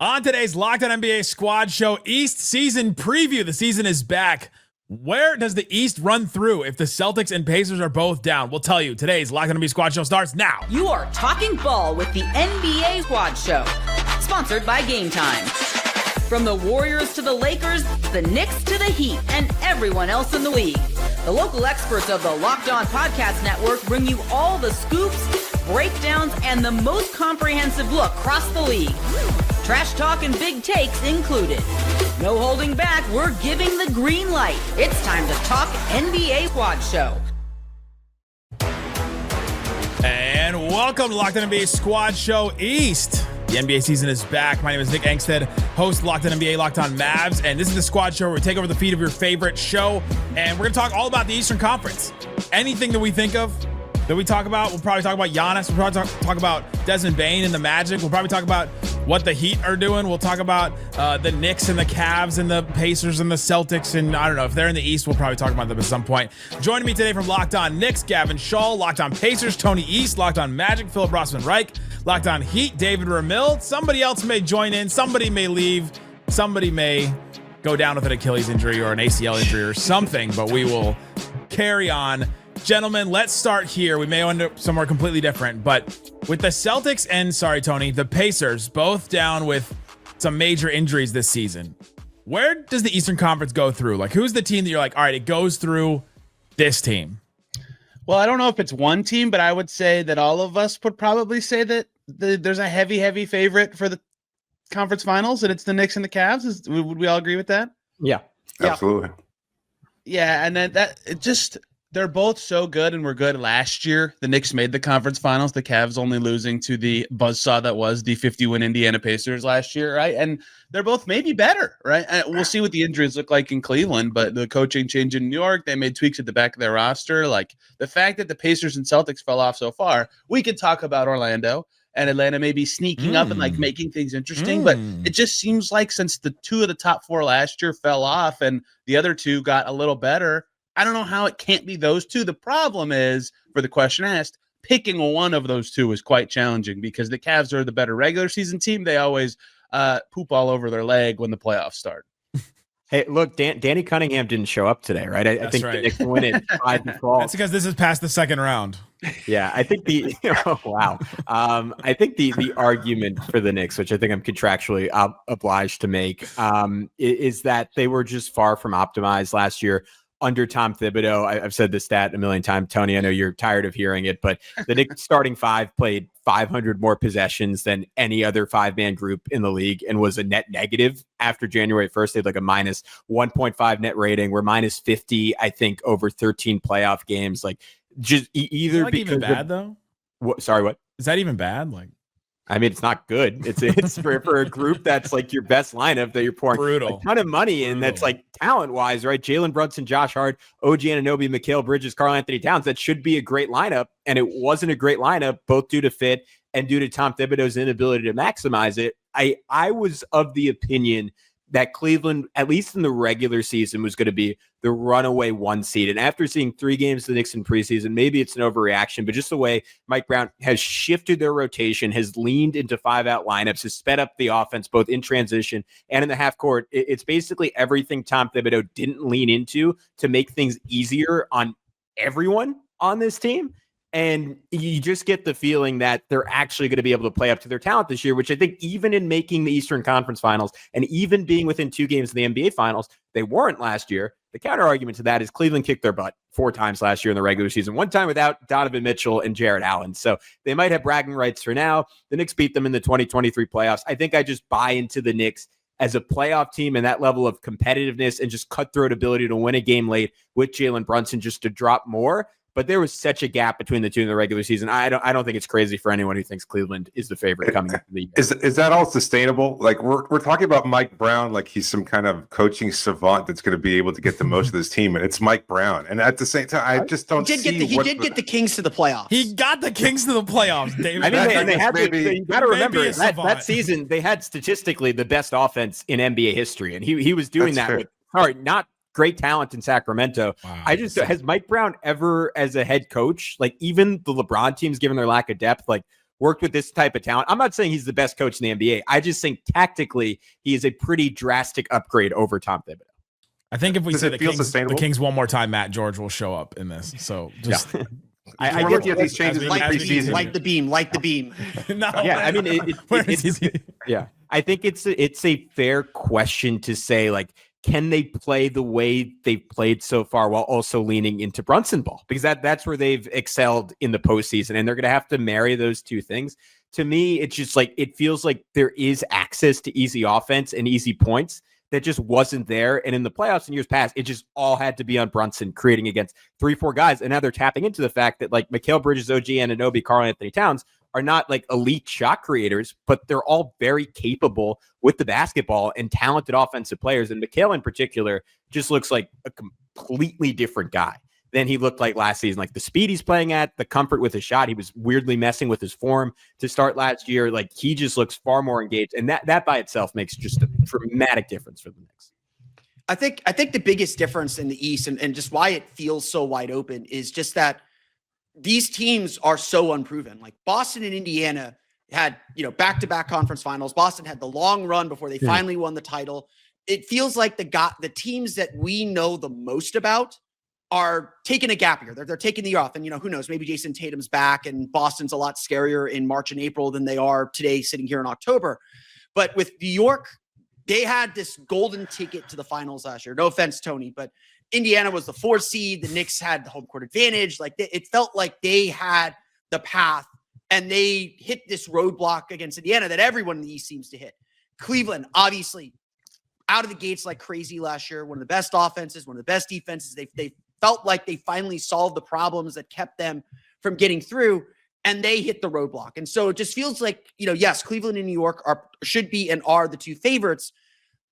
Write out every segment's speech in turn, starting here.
On today's Locked On NBA Squad Show, East Season Preview. The season is back. Where does the East run through if the Celtics and Pacers are both down? We'll tell you. Today's Locked On NBA Squad Show starts now. You are talking ball with the NBA Squad Show, sponsored by Game Time. From the Warriors to the Lakers, the Knicks to the Heat, and everyone else in the league, the local experts of the Locked On Podcast Network bring you all the scoops, breakdowns, and the most comprehensive look across the league. Trash talk and big takes included. No holding back, we're giving the green light. It's time to talk NBA Squad Show. And welcome to Locked On NBA Squad Show East. The NBA season is back. My name is Nick Angstadt, host of Locked On NBA, Locked On Mavs, and this is the Squad Show where we take over the feed of your favorite show, and we're going to talk all about the Eastern Conference. Anything that we think of, that we talk about, we'll probably talk about Giannis. We'll probably talk about Desmond Bane and the Magic. We'll probably talk about what the Heat are doing. We'll talk about the Knicks and the Cavs and the Pacers and the Celtics. And I don't know, if they're in the East, we'll probably talk about them at some point. Joining me today from Locked On Knicks, Gavin Schall. Locked On Pacers, Tony East. Locked On Magic, Philip Rossman-Reich. Locked On Heat, David Ramil. Somebody else may join in. Somebody may leave. Somebody may go down with an Achilles injury or an ACL injury or something, but we will carry on. Gentlemen, let's start here. We may end up somewhere completely different, but with the Celtics and, sorry, Tony, the Pacers both down with some major injuries this season, where does the Eastern Conference go through? Like, who's the team that you're like, all right, it goes through this team? Well, I don't know if it's one team, but I would say that all of us would probably say that there's a heavy favorite for the conference finals, and it's the Knicks and the Cavs. Would we all agree with that? Yeah. Absolutely. Yeah, and then they're both so good and were good last year. The Knicks made the conference finals. The Cavs only losing to the buzzsaw that was the 50-win Indiana Pacers last year, right? And they're both maybe better, right? And we'll see what the injuries look like in Cleveland, but the coaching change in New York, they made tweaks at the back of their roster. Like, the fact that the Pacers and Celtics fell off so far, we could talk about Orlando, and Atlanta may be sneaking up and like making things interesting, but it just seems like since the two of the top four last year fell off and the other two got a little better, I don't know how it can't be those two. The problem is, for the question asked, picking one of those two is quite challenging because the Cavs are the better regular season team. They always poop all over their leg when the playoffs start. Hey, look, Danny Cunningham didn't show up today, right? I think right. The Knicks win it 5-12. That's because this is past the second round. Yeah, I think I think the argument for the Knicks, which I think I'm contractually obliged to make, is that they were just far from optimized last year under Tom Thibodeau. I've said this stat a million times, Tony. I know you're tired of hearing it, but the Knicks starting five played 500 more possessions than any other five-man group in the league and was a net negative after January 1st. They had like a minus 1.5 net rating. We're minus 50, I think, over 13 playoff games. Like, just either like even bad though. Sorry, what? Is that even bad? Like, I mean, it's not good. It's for a group that's like your best lineup that you're pouring a ton of money in. That's like talent-wise, right? Jalen, Brunson, Josh Hart, OG Anunoby, Mikal Bridges, Karl-Anthony Towns. That should be a great lineup, and it wasn't a great lineup, both due to fit and due to Tom Thibodeau's inability to maximize it. I was of the opinion that Cleveland, at least in the regular season, was going to be the runaway one seed. And after seeing 3 games of the Knicks in preseason, maybe it's an overreaction, but just the way Mike Brown has shifted their rotation, has leaned into 5-out lineups, has sped up the offense, both in transition and in the half court. It's basically everything Tom Thibodeau didn't lean into to make things easier on everyone on this team. And you just get the feeling that they're actually going to be able to play up to their talent this year, which I think even in making the Eastern Conference Finals and even being within 2 games of the NBA Finals, they weren't last year. The counter argument to that is Cleveland kicked their butt 4 times last year in the regular season, 1 time without Donovan Mitchell and Jarrett Allen. So they might have bragging rights for now. The Knicks beat them in the 2023 playoffs. I think I just buy into the Knicks as a playoff team and that level of competitiveness and just cutthroat ability to win a game late with Jalen Brunson just to drop more. But there was such a gap between the two in the regular season. I don't think it's crazy for anyone who thinks Cleveland is the favorite coming into the year. Is that all sustainable? Like we're talking about Mike Brown like he's some kind of coaching savant that's going to be able to get the most of this team, and it's Mike Brown. And at the same time, I just don't see. He did get the Kings to the playoffs. He got the Kings to the playoffs, David. I mean, they had you got to remember that season they had statistically the best offense in NBA history, and he was doing that with not great talent in Sacramento. Wow, has Mike Brown ever, as a head coach, like even the LeBron teams, given their lack of depth, like worked with this type of talent. I'm not saying he's the best coach in the NBA. I just think tactically he is a pretty drastic upgrade over Tom Thibodeau. I think if we Does say it feel sustainable? the Kings one more time, Matt George will show up in this. So just I get these changes in the preseason. Light the beam. no, yeah, I mean, I think it's a fair question to say, like, can they play the way they've played so far while also leaning into Brunson ball? Because that's where they've excelled in the postseason, and they're going to have to marry those two things. To me, it's just like, it feels like there is access to easy offense and easy points that just wasn't there. And in the playoffs in years past, it just all had to be on Brunson creating against 3-4 guys. And now they're tapping into the fact that, like, Mikal Bridges, OG Anunoby, Karl-Anthony Towns are not like elite shot creators, but they're all very capable with the basketball and talented offensive players. And Mikal in particular just looks like a completely different guy than he looked like last season. Like, the speed he's playing at, the comfort with his shot. He was weirdly messing with his form to start last year. Like, he just looks far more engaged. And that by itself makes just a dramatic difference for the Knicks. I think the biggest difference in the East and just why it feels so wide open is just that these teams are so unproven. Like, Boston and Indiana had, back-to-back conference finals. Boston had the long run before they finally won the title. It feels like the teams that we know the most about are taking a gap year. They're taking the year off. And, who knows, maybe Jason Tatum's back and Boston's a lot scarier in March and April than they are today sitting here in October. But with New York, they had this golden ticket to the finals last year. No offense, Tony, but Indiana was the 4th seed. The Knicks had the home court advantage. Like, it felt like they had the path, and they hit this roadblock against Indiana that everyone in the East seems to hit. Cleveland, obviously, out of the gates like crazy last year. One of the best offenses, one of the best defenses. They felt like they finally solved the problems that kept them from getting through, and they hit the roadblock. And so it just feels like, yes, Cleveland and New York should be and are the two favorites,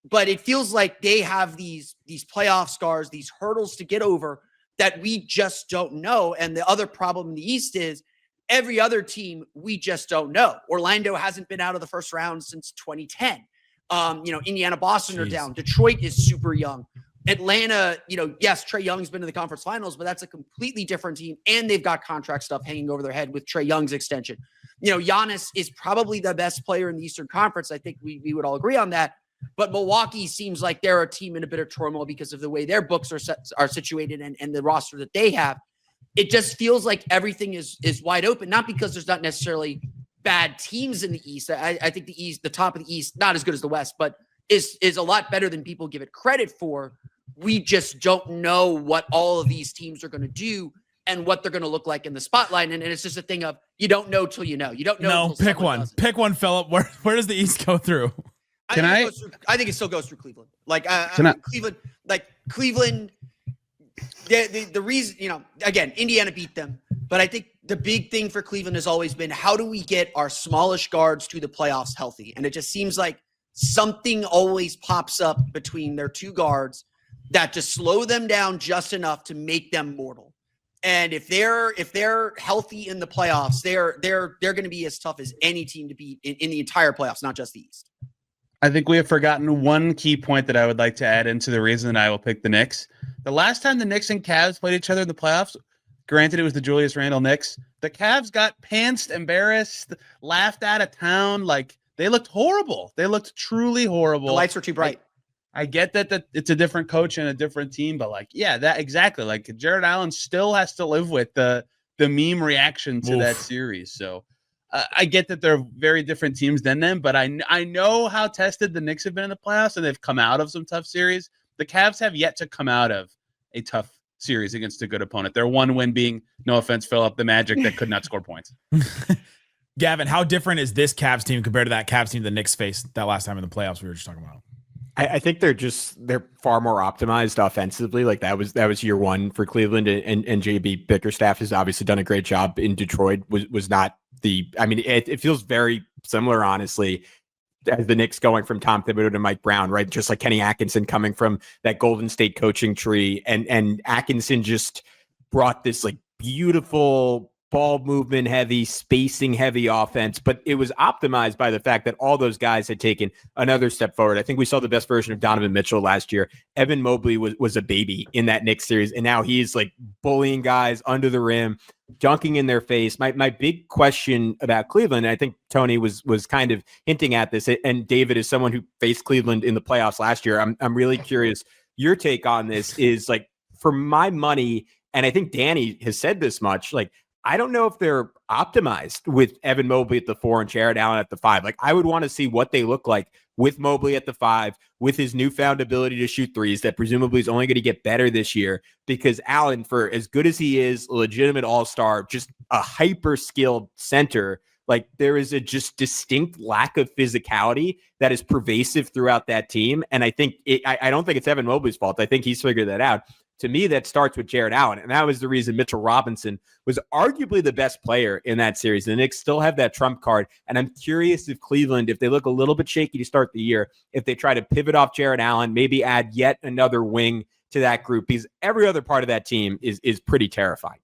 but it feels like they have these playoff scars, these hurdles to get over that we just don't know. And the other problem in the East is every other team we just don't know. Orlando hasn't been out of the first round since 2010. Indiana, Boston are down. Detroit is super young. Atlanta, yes, Trae Young's been to the conference finals, but that's a completely different team. And they've got contract stuff hanging over their head with Trae Young's extension. Giannis is probably the best player in the Eastern Conference. I think we would all agree on that. But Milwaukee seems like they're a team in a bit of turmoil because of the way their books are situated and the roster that they have. It just feels like everything is wide open, not because there's not necessarily bad teams in the East. I think the East, the top of the East, not as good as the West, but is a lot better than people give it credit for. We just don't know what all of these teams are going to do and what they're going to look like in the spotlight. And it's just a thing of, you don't know till you know. You don't know. No, pick one. Pick one, Philip. Where does the East go through? I think it still goes through Cleveland. Cleveland, the reason, again, Indiana beat them. But I think the big thing for Cleveland has always been, how do we get our smallish guards to the playoffs healthy? And it just seems like something always pops up between their two guards that just slow them down just enough to make them mortal. And if they're healthy in the playoffs, they're going to be as tough as any team to beat in the entire playoffs, not just the East. I think we have forgotten one key point that I would like to add into the reason that I will pick the Knicks. The last time the Knicks and Cavs played each other in the playoffs, granted it was the Julius Randle Knicks, the Cavs got pantsed, embarrassed, laughed out of town. Like, they looked horrible. They looked truly horrible. The lights were too bright. I get that it's a different coach and a different team, but that exactly. Like, Jared Allen still has to live with the meme reaction to that series. So I get that they're very different teams than them, but I know how tested the Knicks have been in the playoffs, and they've come out of some tough series. The Cavs have yet to come out of a tough series against a good opponent. Their one win being, no offense, Philip, the Magic that could not score points. Gavin, how different is this Cavs team compared to that Cavs team the Knicks faced that last time in the playoffs we were just talking about? I think they're far more optimized offensively. Like, that was year one for Cleveland, and JB Bickerstaff has obviously done a great job in Detroit. Was not it feels very similar, honestly, as the Knicks going from Tom Thibodeau to Mike Brown, right? Just like Kenny Atkinson coming from that Golden State coaching tree, and Atkinson just brought this like beautiful ball movement heavy, spacing heavy offense, but it was optimized by the fact that all those guys had taken another step forward. I think we saw the best version of Donovan Mitchell last year. Evan Mobley was a baby in that Knicks series, and now he's like bullying guys under the rim, dunking in their face. My big question about Cleveland, and I think Tony was kind of hinting at this, and David is someone who faced Cleveland in the playoffs last year. I'm really curious. Your take on this is, like, for my money, and I think Danny has said this much, like, I don't know if they're optimized with Evan Mobley at the 4 and Jarrett Allen at the 5. Like, I would want to see what they look like with Mobley at the 5, with his newfound ability to shoot threes that presumably is only going to get better this year, because Allen, for as good as he is, a legitimate all-star, just a hyper-skilled center, like, there is a just distinct lack of physicality that is pervasive throughout that team. And I think I don't think it's Evan Mobley's fault. I think he's figured that out. To me, that starts with Jarrett Allen. And that was the reason Mitchell Robinson was arguably the best player in that series. The Knicks still have that trump card. And I'm curious if Cleveland, if they look a little bit shaky to start the year, if they try to pivot off Jarrett Allen, maybe add yet another wing to that group, because every other part of that team is pretty terrifying.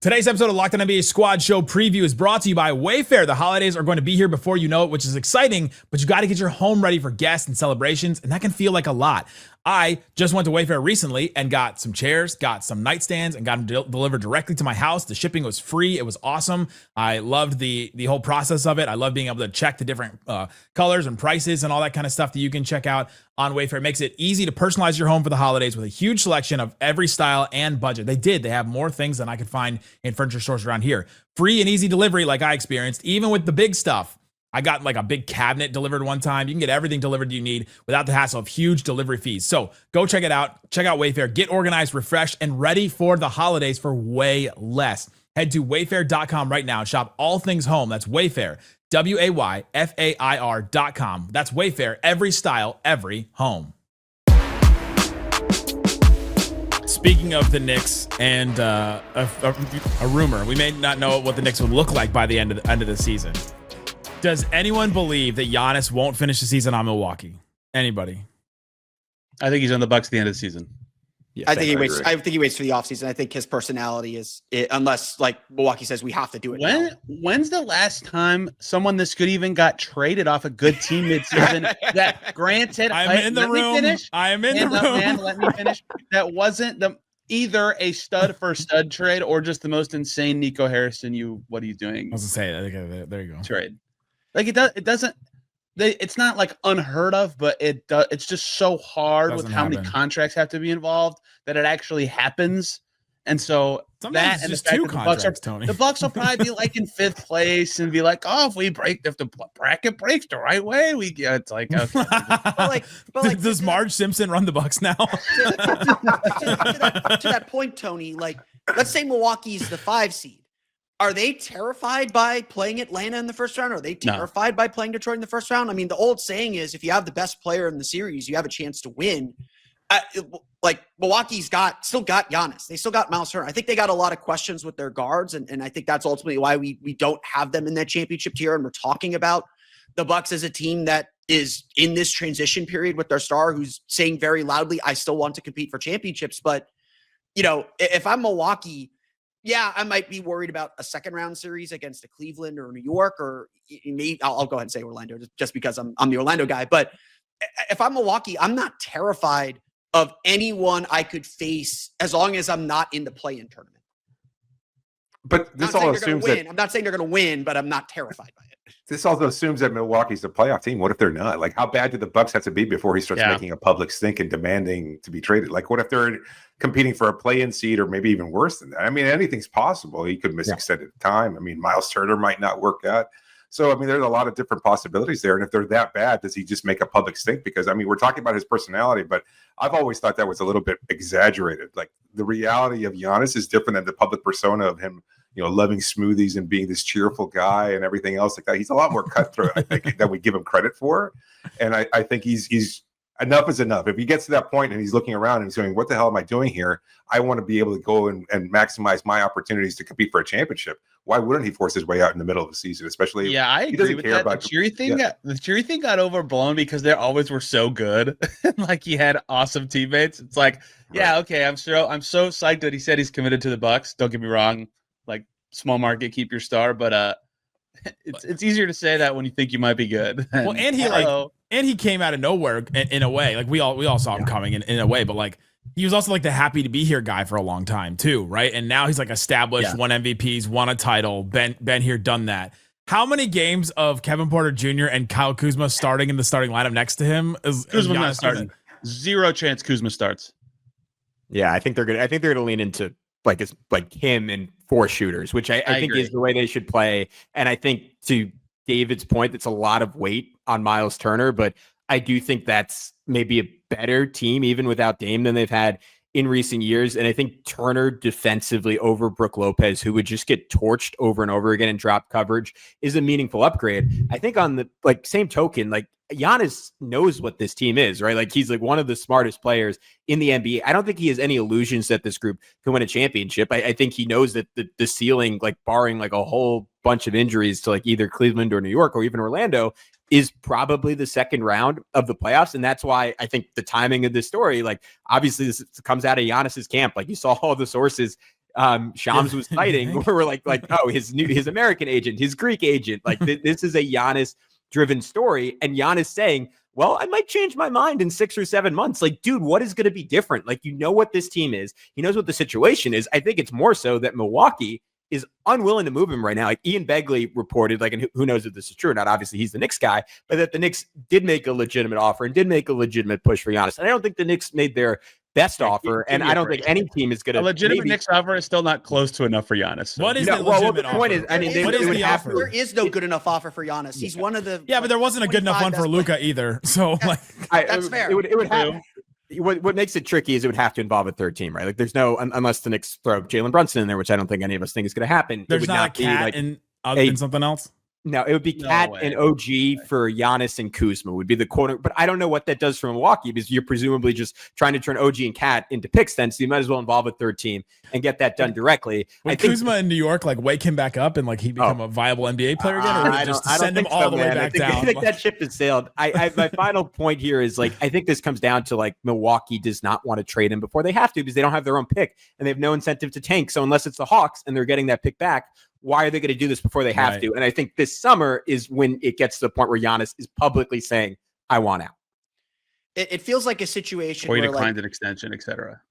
Today's episode of Locked On NBA Squad Show Preview is brought to you by Wayfair. The holidays are going to be here before you know it, which is exciting, but you got to get your home ready for guests and celebrations, and that can feel like a lot. I just went to Wayfair recently and got some chairs, got some nightstands, and got them delivered directly to my house. The shipping was free. It was awesome. I loved the whole process of it. I love being able to check the different colors and prices and all that kind of stuff that you can check out on Wayfair. It makes it easy to personalize your home for the holidays with a huge selection of every style and budget. They have more things than I could find in furniture stores around here. Free and easy delivery like I experienced, even with the big stuff. I got like a big cabinet delivered one time. You can get everything delivered you need without the hassle of huge delivery fees. So go check it out. Check out Wayfair. Get organized, refreshed, and ready for the holidays for way less. Head to wayfair.com right now and shop all things home. That's Wayfair, WAYFAIR.com. That's Wayfair, every style, every home. Speaking of the Knicks and a rumor, we may not know what the Knicks would look like by the end of the season. Does anyone believe that Giannis won't finish the season on Milwaukee? Anybody? I think he's on the Bucks at the end of the season. Yes, I think he waits. I think he waits for the offseason. I think his personality is, unless like Milwaukee says we have to do it. When's the last time someone this good even got traded off a good team midseason? That granted, I'm in the room. I am in the room. Man, let me finish. That wasn't either a stud for stud trade or just the most insane Nico Harrison. What are you doing? I was gonna say, there you go. Trade. Like it doesn't. It's not like unheard of, but it's just so hard with how many contracts have to be involved that it actually happens. And so sometimes that and just the fact two that contracts, Tony. The Bucks will probably be like in 5th place and be like, oh, if the bracket breaks the right way, we get. It's like, okay. but does Marge Simpson run the Bucks now? to that point, Tony. Like, let's say Milwaukee's the 5 seed. Are they terrified by playing Atlanta in the first round? Or are they terrified by playing Detroit in the first round? I mean, the old saying is, if you have the best player in the series, you have a chance to win. Like Milwaukee's still got Giannis. They still got Mathurin. I think they got a lot of questions with their guards, and I think that's ultimately why we don't have them in that championship tier. And we're talking about the Bucks as a team that is in this transition period with their star, who's saying very loudly, "I still want to compete for championships." But if I'm Milwaukee, yeah, I might be worried about a second round series against a Cleveland or New York, or maybe I'll go ahead and say Orlando just because I'm the Orlando guy. But if I'm Milwaukee, I'm not terrified of anyone I could face as long as I'm not in the play-in tournament. But this all assumes that I'm not saying they're going to win, but I'm not terrified by it. This also assumes that Milwaukee's a playoff team. What if they're not? Like, how bad do the Bucks have to be before he starts making a public stink and demanding to be traded? Like, what if they're competing for a play-in seed or maybe even worse than that? I mean, anything's possible. He could miss extended time. I mean, Miles Turner might not work out. So, I mean, there's a lot of different possibilities there. And if they're that bad, does he just make a public stink? Because, I mean, we're talking about his personality, but I've always thought that was a little bit exaggerated. Like, the reality of Giannis is different than the public persona of him, loving smoothies and being this cheerful guy and everything else like that. He's a lot more cutthroat, I think, than we give him credit for. And I think he's enough is enough. If he gets to that point and he's looking around and he's going, what the hell am I doing here? I want to be able to go and maximize my opportunities to compete for a championship. why wouldn't he force his way out in the middle of the season? Especially, yeah, I agree with that. The cheery thing got overblown because they always were so good. Like he had awesome teammates. It's like, yeah, okay, I'm so psyched that he said he's committed to the Bucks. Don't get me wrong, like small market, keep your star, but it's easier to say that when you think you might be good. Well, and he came out of nowhere in a way. Like we all saw him coming in a way, but like he was also like the happy to be here guy for a long time too, right? And now he's like established, won MVPs, won a title, been here, done that. How many games of Kevin Porter Jr. and Kyle Kuzma starting in the starting lineup next to him? Kuzma's not starting. Zero chance Kuzma starts. Yeah, I think they're gonna lean into like him and 4 shooters, which I think agree. Is the way they should play. And I think to David's point, it's a lot of weight on Miles Turner, but I do think that's maybe a better team even without Dame than they've had in recent years. And I think Turner defensively over Brook Lopez, who would just get torched over and over again and drop coverage, is a meaningful upgrade. I think on the same token, like Giannis knows what this team is, right? Like he's like one of the smartest players in the NBA. I don't think he has any illusions that this group can win a championship. I think he knows that the ceiling, like barring like a whole bunch of injuries to like either Cleveland or New York or even Orlando, is probably the second round of the playoffs. And that's why I think the timing of this story, like obviously this comes out of Giannis's camp. Like you saw all the sources Shams was citing where we're like, oh, his American agent, his Greek agent, like this is a Giannis driven story. And Giannis saying, well, I might change my mind in 6 or 7 months. Like, dude, what is going to be different? Like, you know what this team is. He knows what the situation is. I think it's more so that Milwaukee is unwilling to move him right now. Like Ian Begley reported, like, and who knows if this is true or not, obviously he's the Knicks guy, but that the Knicks did make a legitimate offer and did make a legitimate push for Giannis. And I don't think the Knicks made their best offer, and I don't think any team is going to. A legitimate Knicks offer is still not close to enough for Giannis. So. What is the legitimate offer? Point is, I mean, what is the offer? There is no good enough offer for Giannis. He's one of the but there wasn't a good enough one for Luka either. So like, that's fair. It would have. What makes it tricky is it would have to involve a third team, right? Like there's no, unless the Knicks throw Jalen Brunson in there, which I don't think any of us think is going to happen. There's not a cat in something else. No, it would be Cat and OG for Giannis and Kuzma would be the quote. But I don't know what that does for Milwaukee because you're presumably just trying to turn OG and Cat into picks then. So you might as well involve a third team and get that done directly. Would Kuzma in New York like wake him back up and like he become a viable NBA player again, or just send him all the way back down? I think that ship has sailed. My final point here is like I think this comes down to like Milwaukee does not want to trade him before they have to because they don't have their own pick and they have no incentive to tank. So unless it's the Hawks and they're getting that pick back, why are they going to do this before they have to? And I think this summer is when it gets to the point where Giannis is publicly saying, I want out. It feels like a situation where he where declined an extension, etc.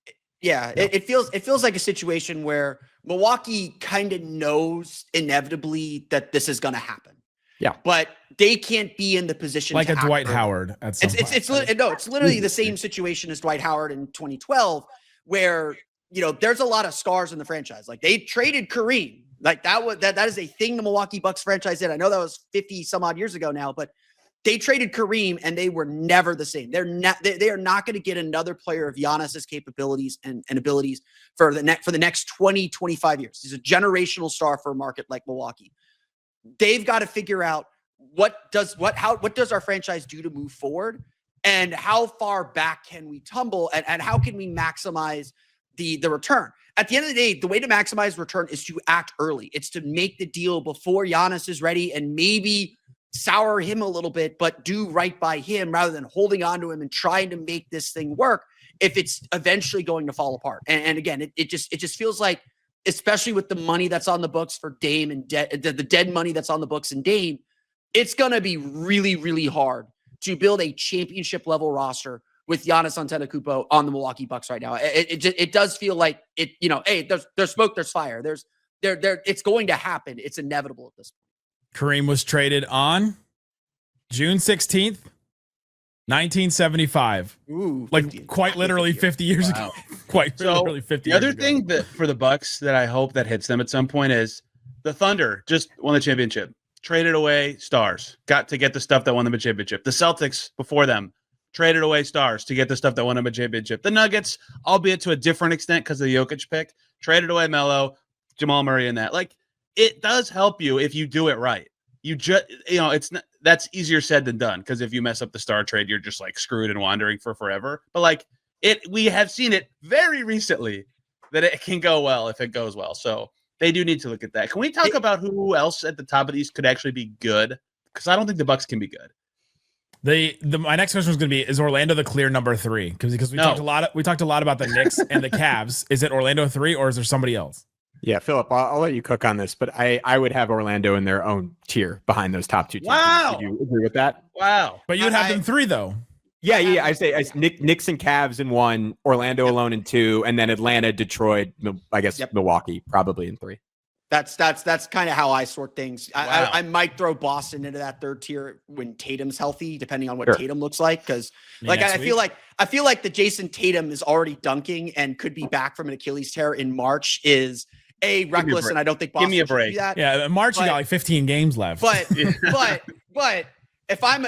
Yeah, it feels like a situation where Milwaukee kind of knows inevitably that this is going to happen. Yeah. But they can't be in the position like to a Dwight Howard at some point. It's literally the same situation as Dwight Howard in 2012 where, there's a lot of scars in the franchise. Like they traded Kareem. Like that is a thing the Milwaukee Bucks franchise did. I know that was 50 some odd years ago now, but they traded Kareem and they were never the same. They are not going to get another player of Giannis's capabilities and abilities for the next 20, 25 years. He's a generational star for a market like Milwaukee. They've got to figure out what does our franchise do to move forward and how far back can we tumble and how can we maximize the return. At the end of the day, the way to maximize return is to act early. It's to make the deal before Giannis is ready and maybe sour him a little bit, but do right by him rather than holding on to him and trying to make this thing work if it's eventually going to fall apart. And again, it just feels like, especially with the money that's on the books for Dame and the dead money that's on the books in Dame, it's going to be really, really hard to build a championship level roster with Giannis Antetokounmpo on the Milwaukee Bucks right now. It does feel like it, hey, there's smoke, there's fire. It's going to happen. It's inevitable at this point. Kareem was traded on June 16th, 1975. Ooh, like quite literally 50 years ago. Quite literally 50 years ago. The other thing that for the Bucks that I hope that hits them at some point is the Thunder just won the championship. Traded away stars. Got to get the stuff that won them a championship. The Celtics before them traded away stars to get the stuff that won them a championship. The Nuggets, albeit to a different extent because of the Jokic pick, traded away Melo, Jamal Murray, and that. Like, it does help you if you do it right. You just, it's not, that's easier said than done because if you mess up the star trade, you're just like screwed and wandering for forever. But like we have seen it very recently that it can go well if it goes well. So They do need to look at that. Can we talk about who else at the top of the East could actually be good? Because I don't think the Bucks can be good. My next question was going to be: is Orlando the clear number 3? Because we talked a lot about the Knicks and the Cavs. Is it Orlando 3 or is there somebody else? Yeah, Philip, I'll let you cook on this, but I would have Orlando in their own tier behind those top 2 teams. Wow. Do you agree with that? Wow. But you would have them 3 though. Yeah. I say Knicks and Cavs in 1, Orlando alone in 2, and then Atlanta, Detroit, I guess Milwaukee probably in 3. That's kind of how I sort things. Wow. I might throw Boston into that 3rd tier when Tatum's healthy, depending on what Sure. Tatum looks like. Because I feel like the Jason Tatum is already dunking and could be back from an Achilles tear in March is reckless, and I don't think Boston Give me a should break. do that. Yeah, in March you got like 15 games left. But if I'm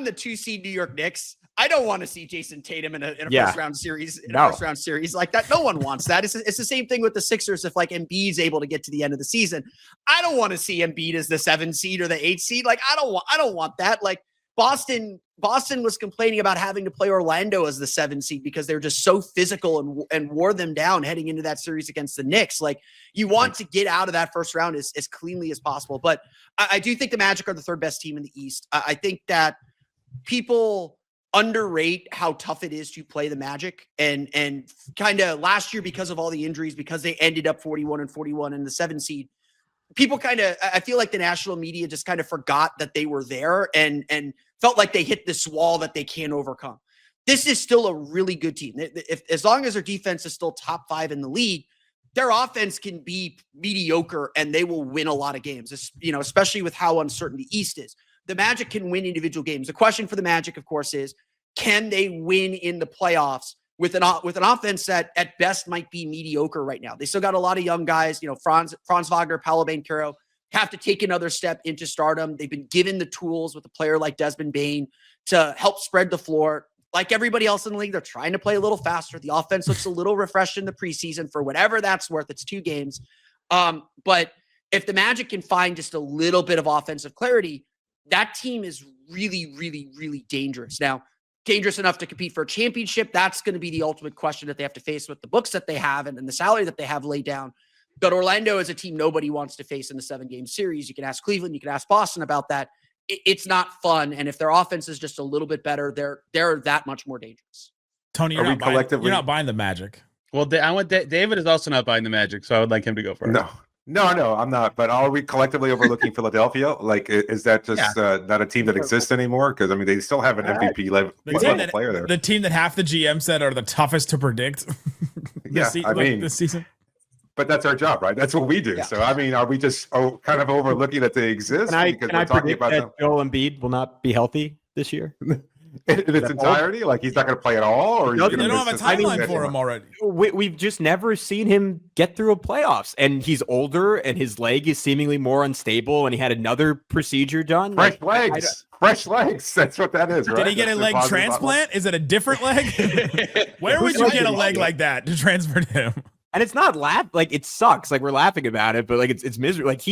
the 2 seed New York Knicks, I don't want to see Jason Tatum in a first round series like that. No one wants that. It's the same thing with the Sixers. If like Embiid's able to get to the end of the season, I don't want to see Embiid as the 7 seed or the 8 seed. Like I don't want that. Like Boston was complaining about having to play Orlando as the 7 seed because they're just so physical and wore them down heading into that series against the Knicks. Like you want to get out of that first round as cleanly as possible. But I do think the Magic are the 3rd best team in the East. I think that people underrate how tough it is to play the Magic and kind of last year because of all the injuries, because they ended up 41-41 in the 7 seed. People I feel like the national media just kind of forgot that they were there and felt like they hit this wall that they can't overcome. This is still a really good team. As long as their defense is still top 5 in the league, their offense can be mediocre and they will win a lot of games, especially with how uncertain the East is. The Magic can win individual games. The question for the Magic, of course, is can they win in the playoffs with an offense that at best might be mediocre right now? They still got a lot of young guys, Franz Wagner, Paolo Banchero, have to take another step into stardom. They've been given the tools with a player like Desmond Bane to help spread the floor. Like everybody else in the league, they're trying to play a little faster. The offense looks a little refreshed in the preseason for whatever that's worth. It's 2 games. But if the Magic can find just a little bit of offensive clarity, that team is really, really, really dangerous. Now, dangerous enough to compete for a championship, that's going to be the ultimate question that they have to face with the books that they have and the salary that they have laid down. But Orlando is a team nobody wants to face in the 7-game series. You can ask Cleveland, you can ask Boston about that. It's not fun. And if their offense is just a little bit better, they're that much more dangerous. Tony, you're not buying the Magic. Well, David is also not buying the Magic, so I would like him to go first. No, I'm not. But are we collectively overlooking Philadelphia? Like, is that just not a team that exists anymore? Because I mean, they still have an MVP level player there. The team that half the GM said are the toughest to predict. This season. But that's our job, right? That's what we do. Yeah. So I mean, are we just kind of overlooking that they exist? Can I predict that Joel Embiid will not be healthy this year? In its entirety? Like he's not going to play at all? Or they don't have a timeline for him already. We've just never seen him get through a playoffs. And he's older and his leg is seemingly more unstable. And he had another procedure done. Fresh legs. That's what that is, right? Did he get a leg transplant? Is it a different leg? Where would you get a leg like that to transfer to him? And it's not it sucks. Like we're laughing about it, but like it's miserable. Like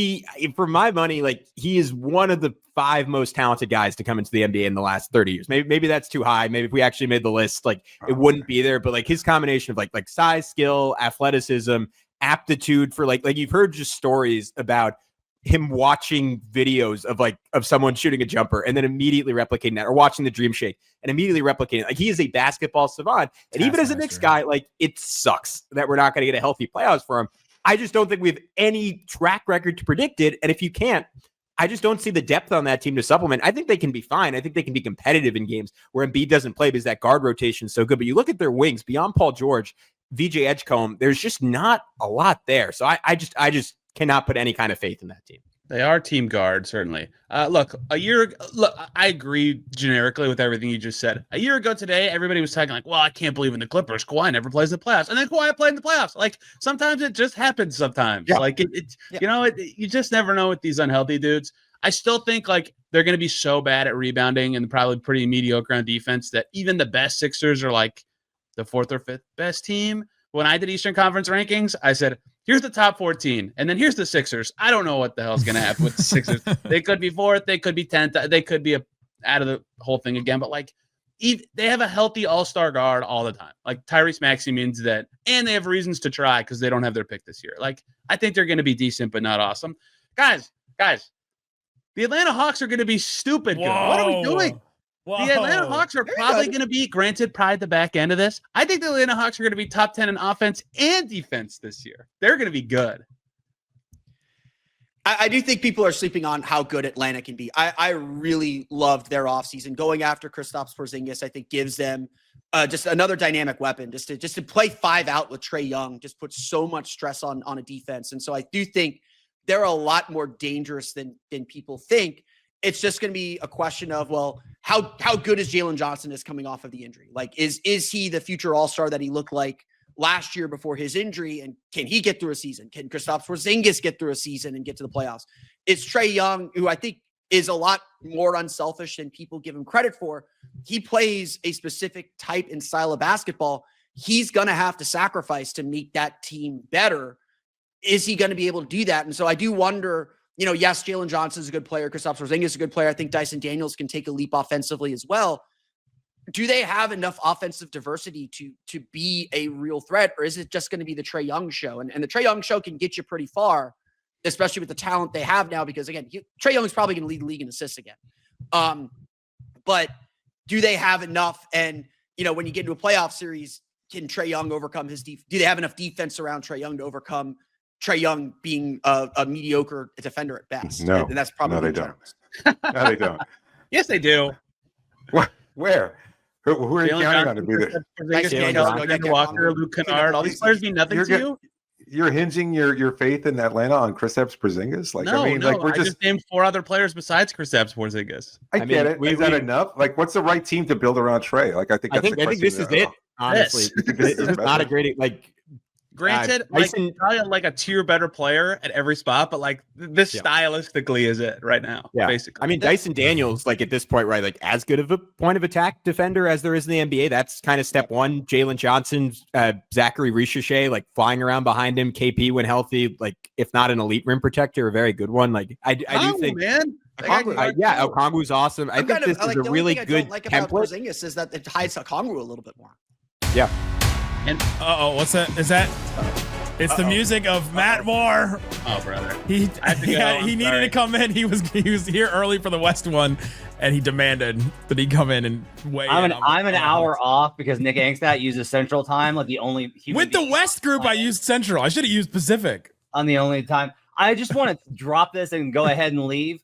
for my money, like he is one of the 5 most talented guys to come into the NBA in the last 30 years. Maybe that's too high. Maybe if we actually made the list, like it wouldn't be there. But like his combination of like size, skill, athleticism, aptitude for like you've heard just stories about him watching videos of someone shooting a jumper and then immediately replicating that, or watching the dream shake and immediately replicating it. Like he is a basketball savant. And even as a Knicks guy, like it sucks that we're not going to get a healthy playoffs for him. I just don't think we have any track record to predict it. And if you can't, I just don't see the depth on that team to supplement. I think they can be fine. I think they can be competitive in games where Embiid doesn't play because that guard rotation is so good. But you look at their wings beyond Paul George, VJ Edgecombe, there's just not a lot there. So I just cannot put any kind of faith in that team. They are team guard, certainly. Look, I agree generically with everything you just said. A year ago today, everybody was talking like, well, I can't believe in the Clippers. Kawhi never plays in the playoffs. And then Kawhi played in the playoffs. Like, sometimes it just happens sometimes. Yeah. Like, you just never know with these unhealthy dudes. I still think, like, they're going to be so bad at rebounding and probably pretty mediocre on defense that even the best Sixers are, like, the 4th or 5th best team. When I did Eastern Conference rankings, I said, here's the top 14, and then here's the Sixers. I don't know what the hell's going to happen with the Sixers. They could be 4th, they could be 10th, they could be out of the whole thing again. But like, they have a healthy all-star guard all the time. Like Tyrese Maxey means that, and they have reasons to try because they don't have their pick this year. Like, I think they're going to be decent, but not awesome. Guys, the Atlanta Hawks are going to be stupid good. What are we doing? Whoa. The Atlanta Hawks are probably going to be, granted, probably the back end of this. I think the Atlanta Hawks are going to be top 10 in offense and defense this year. They're going to be good. I do think people are sleeping on how good Atlanta can be. I really loved their offseason. Going after Kristaps Porzingis, I think, gives them just another dynamic weapon. Just to play 5 out with Trae Young just puts so much stress on a defense. And so I do think they're a lot more dangerous than people think. It's just going to be a question of, well, how good is Jalen Johnson is coming off of the injury? Like, is he the future all-star that he looked like last year before his injury? And can he get through a season? Can Kristaps Porzingis get through a season and get to the playoffs? It's Trae Young, who I think is a lot more unselfish than people give him credit for. He plays a specific type and style of basketball. He's going to have to sacrifice to make that team better. Is he going to be able to do that? And so I do wonder, yes, Jalen Johnson's a good player. Kristaps Porzingis is a good player. I think Dyson Daniels can take a leap offensively as well. Do they have enough offensive diversity to be a real threat, or is it just going to be the Trae Young show? And the Trae Young show can get you pretty far, especially with the talent they have now, because, again, Trae Young is probably going to lead the league in assists again. But do they have enough? And, when you get into a playoff series, can Trae Young overcome his do they have enough defense around Trae Young to overcome Trae Young being a mediocre defender at best? No, and that's probably they don't. No, they don't. Yes, they do. Where? Who are you counting on to be the Walker, Luke Kennard? All these players mean nothing to you? You're hinging your faith in Atlanta on Kristaps Porzingis? I just named 4 other players besides Kristaps Porzingis. I get it. Is that enough? Like, what's the right team to build around Trae? Like, I think this is it. Honestly, this is not a great Granted, probably a tier better player at every spot, but this stylistically is it right now. Yeah, basically. I mean, Dyson Daniels, at this point, right, as good of a point of attack defender as there is in the NBA. That's kind of step one. Jalen Johnson, Zachary Ricochet, flying around behind him. KP when healthy, if not an elite rim protector, a very good one. I do think, man. Okongwu's awesome. I think this is a really good template. About Porzingis is that it hides Okongwu a little bit more. Yeah. And what's that? Is that? It's the music of Matt Moore. Oh, brother. He needed to come in. He was here early for the West one, and he demanded that he come in and weigh in. I'm an hour off because Nick Angstadt uses Central Time, the only human with the West group. I used Central. I should have used Pacific. On the only time. I just want to drop this and go ahead and leave.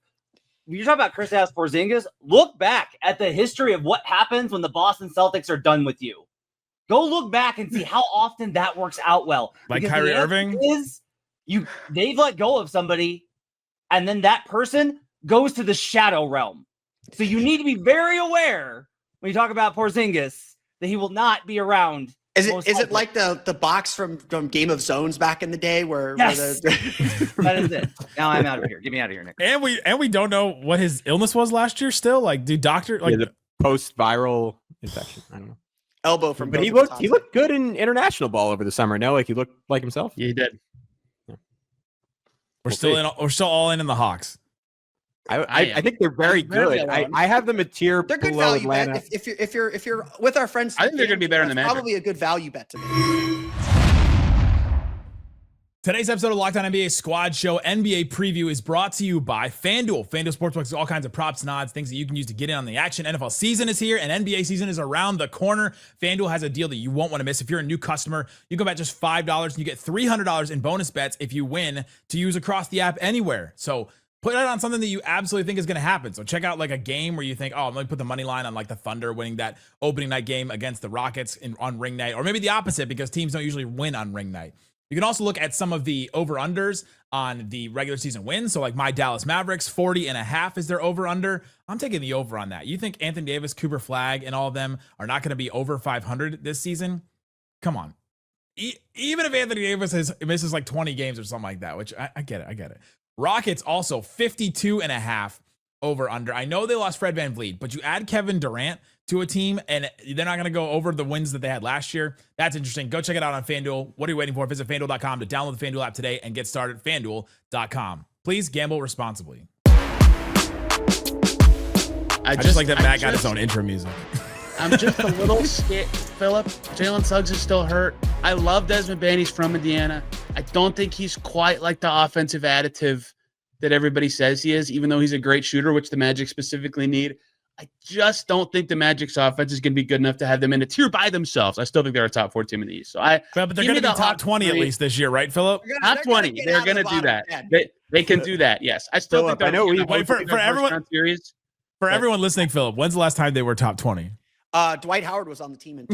You're talking about Kristaps Porzingis. Look back at the history of what happens when the Boston Celtics are done with you. Go look back and see how often that works out well. Like Kyrie Irving? They've let go of somebody, and then that person goes to the shadow realm. So you need to be very aware when you talk about Porzingis that he will not be around. Is it like the box from Game of Zones back in the day where? Yes. That is it. Now I'm out of here. Get me out of here, Nick. And we don't know what his illness was last year. Still, the post-viral infection. I don't know. Elbow from, but he looked good in international ball over the summer. No, he looked like himself. Yeah, he did. Yeah. We're still all in the Hawks. I think they're very good. I have them a tier. They're good below value Atlanta. bet. If you're with our friends, I think they're going to be better than the Magic. Probably a good value bet to me. Today's episode of Locked On NBA Squad Show NBA Preview is brought to you by FanDuel. FanDuel Sportsbook is all kinds of props and odds, things that you can use to get in on the action. NFL season is here and NBA season is around the corner. FanDuel has a deal that you won't want to miss. If you're a new customer, you can bet just $5 and you get $300 in bonus bets if you win to use across the app anywhere. So put it on something that you absolutely think is going to happen. So check out a game where you think, I'm going to put the money line on the Thunder winning that opening night game against the Rockets on ring night, or maybe the opposite because teams don't usually win on ring night. You can also look at some of the over-unders on the regular season wins. So my Dallas Mavericks, 40.5 is their over-under. I'm taking the over on that. You think Anthony Davis, Cooper Flagg, and all of them are not going to be over 500 this season? Come on. Even if Anthony Davis misses 20 games or something like that, which I get it. Rockets also 52.5 over-under. I know they lost Fred VanVleet, but you add Kevin Durant to a team, and they're not going to go over the wins that they had last year. That's interesting. Go check it out on FanDuel. What are you waiting for? Visit FanDuel.com to download the FanDuel app today and get started. FanDuel.com. Please gamble responsibly. I just like that Matt got his own intro music. I'm just a little scared, Philip. Jalen Suggs is still hurt. I love Desmond Bane. He's from Indiana. I don't think he's quite like the offensive additive that everybody says he is, even though he's a great shooter, which the Magic specifically need. I just don't think the Magic's offense is going to be good enough to have them in a tier by themselves. I still think they're a top 4 team in the East. So but they're going to be top 20 at least this year, right, Philip? Top 20. They're going to do that. They can do that. Yes, I still think. I know. Wait for everyone. For everyone listening, Philip, when's the last time they were top 20? Dwight Howard was on the team.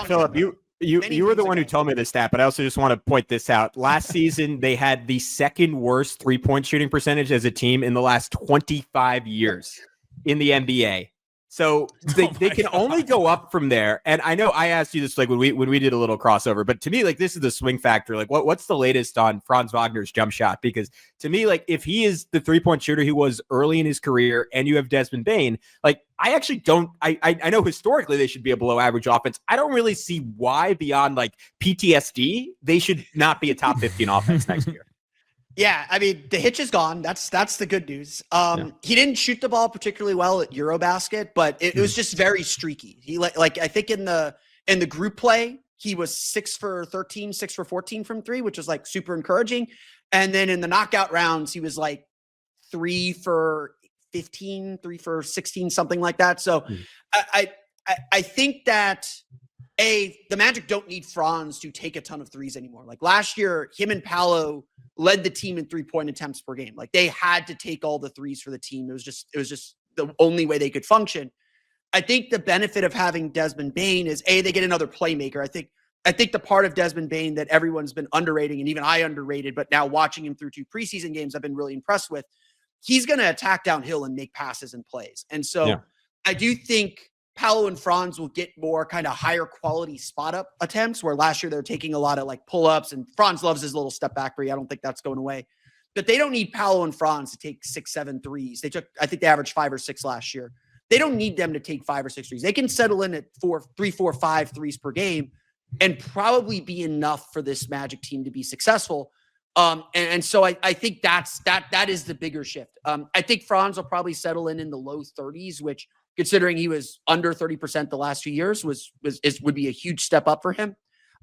Philip, you were the one who told me this stat, but I also just want to point this out. Last season, they had the second worst 3-point shooting percentage as a team in the last 25 years in the NBA. So they can only go up from there. And I know I asked you this like when we did a little crossover, but to me, like this is the swing factor. Like what's the latest on Franz Wagner's jump shot? Because to me, like if he is the 3-point shooter he was early in his career and you have Desmond Bane, like I actually don't, I know historically they should be a below average offense. I don't really see why beyond like PTSD, they should not be a top 15 offense next year. Yeah, I mean, the hitch is gone. That's the good news. He didn't shoot the ball particularly well at Eurobasket, but it was just very streaky. He like I think in the group play, he was 6 for 13, 6 for 14 from 3, which was like super encouraging. And then in the knockout rounds, he was like 3 for 15, 3 for 16, something like that. So I think that the Magic don't need Franz to take a ton of threes anymore. Like last year, him and Paolo led the team in 3-point attempts per game. Like they had to take all the threes for the team. It was just the only way they could function. I think the benefit of having Desmond Bane is they get another playmaker. I think the part of Desmond Bane that everyone's been underrating, and even I underrated, but now watching him through 2 preseason games, I've been really impressed with. He's going to attack downhill and make passes and plays. And so I do think Paolo and Franz will get more kind of higher quality spot up attempts, where last year they're taking a lot of like pull ups, and Franz loves his little step back three. I don't think that's going away, but they don't need Paolo and Franz to take 6, 7 threes. I think they averaged 5 or 6 last year. They don't need them to take 5 or 6 threes. They can settle in at 3, 4, 5 threes per game and probably be enough for this Magic team to be successful. And so I think that is the bigger shift. I think Franz will probably settle in the low 30s, which, considering he was under 30% the last few years, would be a huge step up for him.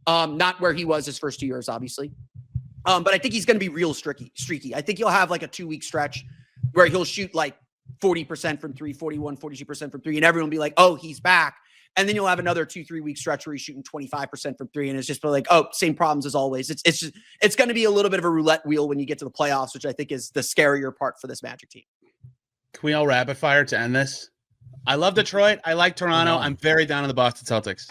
Not where he was his first 2 years, obviously. But I think he's going to be real streaky. I think he'll have like a 2-week stretch where he'll shoot like 40% from 3, 41, 42% from 3, and everyone will be like, oh, he's back. And then you'll have another 2-3 week stretch where he's shooting 25% from 3, and it's just like, oh, same problems as always. It's going to be a little bit of a roulette wheel when you get to the playoffs, which I think is the scarier part for this Magic team. Can we all rapid fire to end this? I love Detroit. I like Toronto. I'm very down on the Boston Celtics.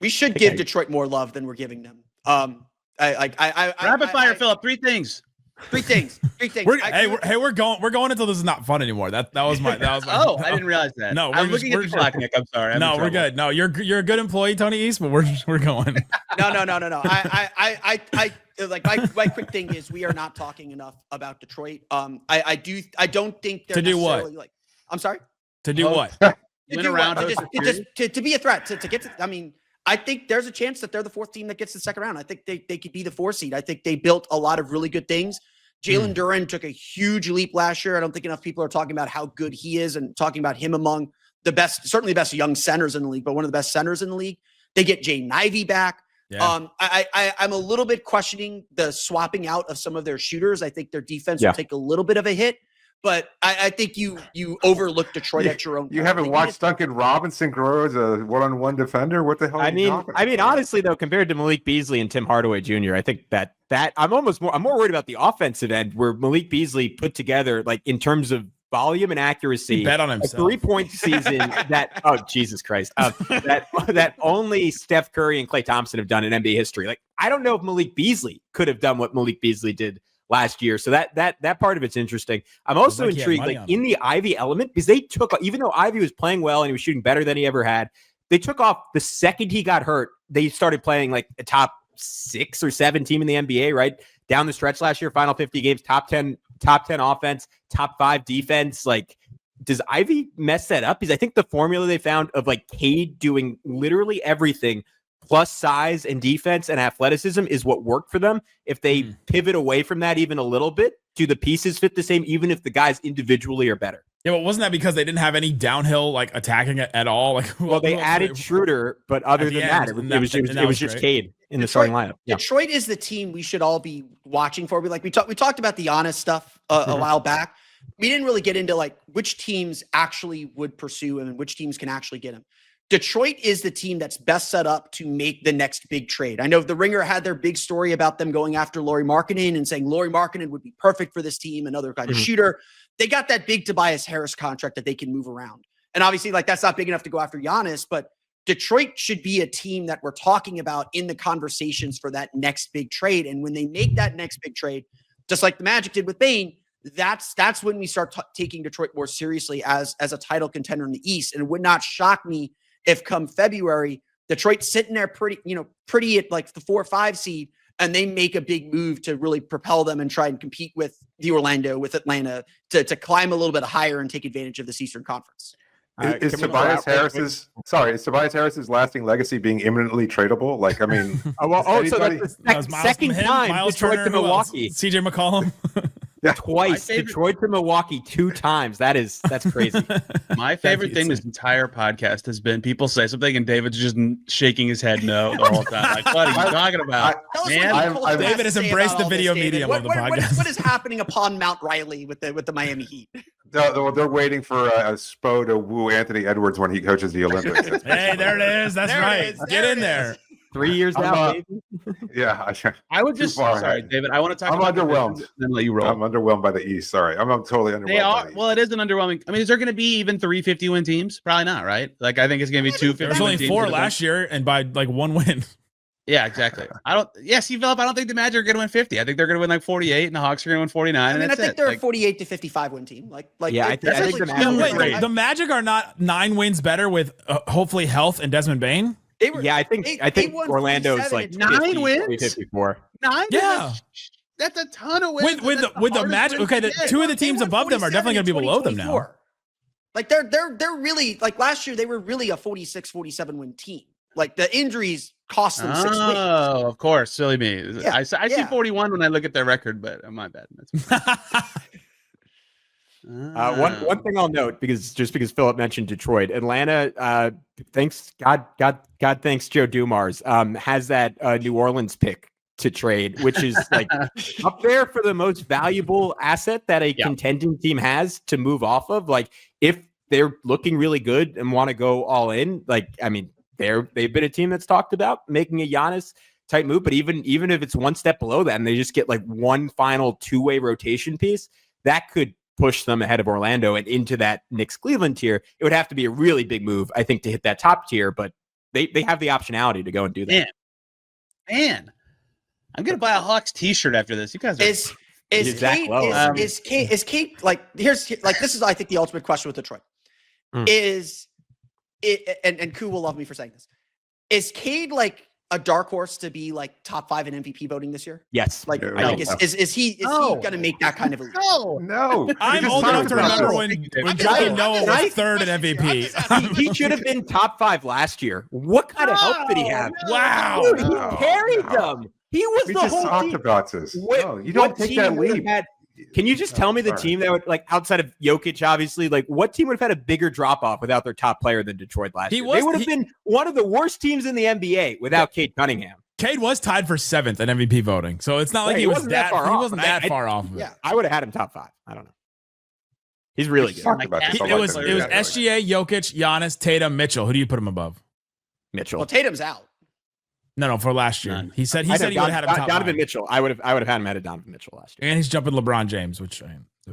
We should give Detroit more love than we're giving them. Rapid fire, Philip. 3 things. 3 things. We're going until this is not fun anymore. That was my. Oh, I didn't realize that. No, I'm looking at the clock, Nick. I'm sorry. No, we're good. No, you're a good employee, Tony East, but we're going. No. My quick thing is we are not talking enough about Detroit. I don't think they're to do what? Like, I'm sorry. To do what? To be a threat to get to. I mean, I think there's a chance that they're the 4th team that gets the second round. I think they could be the 4 seed. I think they built a lot of really good things. Jalen Duren took a huge leap last year. I don't think enough people are talking about how good he is and talking about him among the best, certainly the best young centers in the league, but one of the best centers in the league. They get Jay Ivey back. Yeah. I'm a little bit questioning the swapping out of some of their shooters. I think their defense will take a little bit of a hit. But I think you overlook Detroit at your own. You haven't watched Duncan Robinson grow as a one-on-one defender? What the hell? I mean, honestly though, compared to Malik Beasley and Tim Hardaway Jr., I think that I'm more worried about the offensive end, where Malik Beasley put together, like in terms of volume and accuracy, he bet on himself. A 3-point season that Jesus Christ, that only Steph Curry and Klay Thompson have done in NBA history. Like I don't know if Malik Beasley could have done what Malik Beasley did last year. So that part of it's interesting. I'm also intrigued, like in the Ivy element, because they took, even though Ivy was playing well and he was shooting better than he ever had, they took off the second he got hurt. They started playing like a top 6 or 7 team in the NBA, right? Down the stretch last year, final 50 games, top 10 offense, top 5 defense. Like, does Ivy mess that up? Because I think the formula they found of like Cade doing literally everything plus size and defense and athleticism is what worked for them. If they pivot away from that even a little bit, do the pieces fit the same, even if the guys individually are better? Yeah, but wasn't that because they didn't have any downhill like attacking it at all? Like, well, they added Schroeder, but other than that, it was just Cade in the starting lineup. Yeah. Detroit is the team we should all be watching for. We talked about the Giannis stuff a while back. We didn't really get into like which teams actually would pursue him and which teams can actually get him. Detroit is the team that's best set up to make the next big trade. I know the Ringer had their big story about them going after Lauri Markkanen and saying Lauri Markkanen would be perfect for this team, another kind of shooter. They got that big Tobias Harris contract that they can move around. And obviously, like, that's not big enough to go after Giannis, but Detroit should be a team that we're talking about in the conversations for that next big trade. And when they make that next big trade, just like the Magic did with Bane, that's when we start taking Detroit more seriously as a title contender in the East. And it would not shock me if come February, Detroit's sitting there pretty at like the 4 or 5 seed, and they make a big move to really propel them and try and compete with with Atlanta to climb a little bit higher and take advantage of this Eastern Conference. Is Tobias Harris's lasting legacy being imminently tradable? Like, I mean, so that's the second time Miles Detroit Turner, to Milwaukee. CJ McCollum. Yeah. Twice. Detroit to Milwaukee 2 times. That's crazy. My favorite thing this entire podcast has been people say something and David's just shaking his head no the whole time. Like, what are you talking about? David has embraced the video medium of the podcast. What is happening upon Mount Riley with the Miami Heat? They're waiting for a Spo to woo Anthony Edwards when he coaches the Olympics. Hey, there it is. That's right. Get in there. 3 years now, baby. Yeah, I would just sorry, David. I want to talk. I'm underwhelmed. Then let you roll. I'm underwhelmed by the East. Sorry, I'm totally underwhelmed. They are. Well, it is an underwhelming. I mean, is there going to be even 3 50-win teams? Probably not, right? Like, I think it's going to be 2 50-win teams. There's only 4 last year, and by like 1 win. Yeah, exactly. Philip, I don't think the Magic are going to win 50. I think they're going to win like 48, and the Hawks are going to win 49. I think they're a 48 to 55 win team. I think the Magic are not 9 wins better with hopefully health and Desmond Bane. I think Orlando's like 9 wins, 54. 9. Yeah, that's a ton of wins. With the Magic. Okay, the 2 of the teams above them are definitely going to be below them now. Like they're really like last year they were really a 46, 47 win team. Like the injuries cost them 6 wins. Oh, of course, silly me. Yeah, I see 41 when I look at their record, but my bad. One thing I'll note, because Philip mentioned Detroit, Atlanta, thanks Joe Dumars, has that New Orleans pick to trade, which is like up there for the most valuable asset that a contending team has to move off of. Like, if they're looking really good and want to go all in, like, I mean, they've been a team that's talked about making a Giannis type move, but even if it's one step below that and they just get like one final 2-way rotation piece, that could push them ahead of Orlando and into that Knicks Cleveland tier. It would have to be a really big move, I think, to hit that top tier, but they have the optionality to go and do that. Man, I'm gonna buy a Hawks t-shirt after this. You guys are is Kate like this is I think the ultimate question with Detroit. Is it and Koo will love me for saying this. Is Cade like a dark horse to be like top 5 in MVP voting this year? Yes. Is he going to make that kind of a leap? No. I'm old enough to remember when Joakim Noah was 3rd in MVP. He should have been top 5 last year. What kind of help did he have? Wow. Dude, he carried them. He was we the just whole talked team. about this. No, you don't take that leap. Can you just tell me the team that would, like, outside of Jokic, obviously, like, what team would have had a bigger drop off without their top player than Detroit last year? They would have been one of the worst teams in the NBA without Cade Cunningham. Cade was tied for 7th in MVP voting, so it's not like he wasn't that far off. He wasn't that far off of it. Yeah, I would have had him top 5. I don't know. He's really good. It was SGA, Jokic, Giannis, Tatum, Mitchell. Who do you put him above? Mitchell. Well, Tatum's out. No, for last year. He said he would have had him top Donovan 5. Mitchell. I would have had him at a Donovan Mitchell last year. And he's jumping LeBron James, which